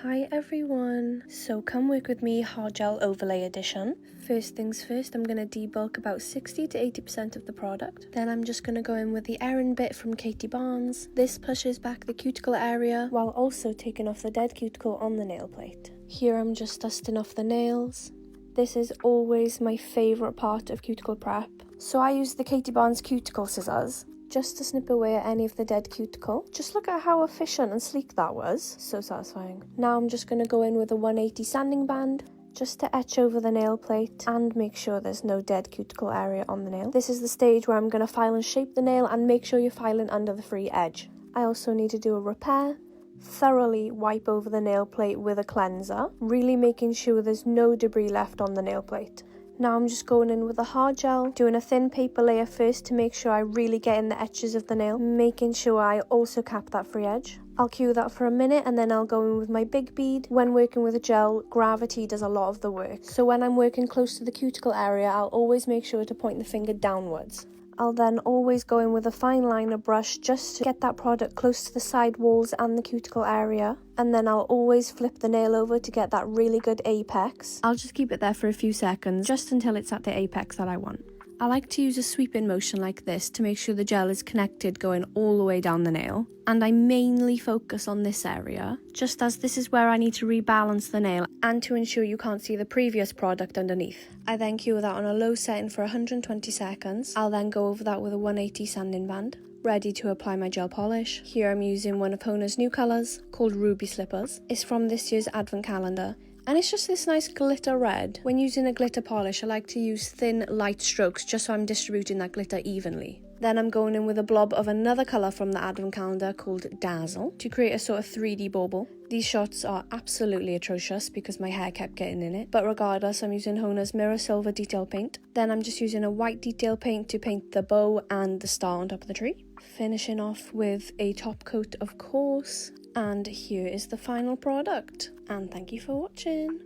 Hi everyone! So come work with me, Hard Gel Overlay Edition. First things first, I'm going to debulk about 60 to 80% of the product. Then I'm just going to go in with the Erin bit from Katie Barnes. This pushes back the cuticle area while also taking off the dead cuticle on the nail plate. Here I'm just dusting off the nails. This is always my favourite part of cuticle prep. So I use the Katie Barnes cuticle scissors just to snip away at any of the dead cuticle. Just look at how efficient and sleek that was. So satisfying. Now I'm just going to go in with a 180 sanding band just to etch over the nail plate and make sure there's no dead cuticle area on the nail. This is the stage where I'm going to file and shape the nail, and make sure you're filing under the free edge. I also need to do a repair. Thoroughly wipe over the nail plate with a cleanser, really making sure there's no debris left on the nail plate. Now I'm just going in with a hard gel, doing a thin paper layer first to make sure I really get in the edges of the nail, making sure I also cap that free edge. I'll cue that for a minute and then I'll go in with my big bead. When working with a gel, gravity does a lot of the work. So when I'm working close to the cuticle area, I'll always make sure to point the finger downwards. I'll then always go in with a fine liner brush just to get that product close to the side walls and the cuticle area. And then I'll always flip the nail over to get that really good apex. I'll just keep it there for a few seconds, just until it's at the apex that I want. I like to use a sweep-in motion like this to make sure the gel is connected going all the way down the nail. And I mainly focus on this area, just as this is where I need to rebalance the nail and to ensure you can't see the previous product underneath. I then cue that on a low setting for 120 seconds. I'll then go over that with a 180 sanding band, ready to apply my gel polish. Here I'm using one of Hona's new colours called Ruby Slippers. It's from this year's advent calendar. And it's just this nice glitter red. When using a glitter polish, I like to use thin, light strokes just so I'm distributing that glitter evenly. Then I'm going in with a blob of another colour from the advent calendar called Dazzle to create a sort of 3D bauble. These shots are absolutely atrocious because my hair kept getting in it. But regardless, I'm using Hona's Mirror Silver detail paint. Then I'm just using a white detail paint to paint the bow and the star on top of the tree. Finishing off with a top coat, of course. And here is the final product. And thank you for watching.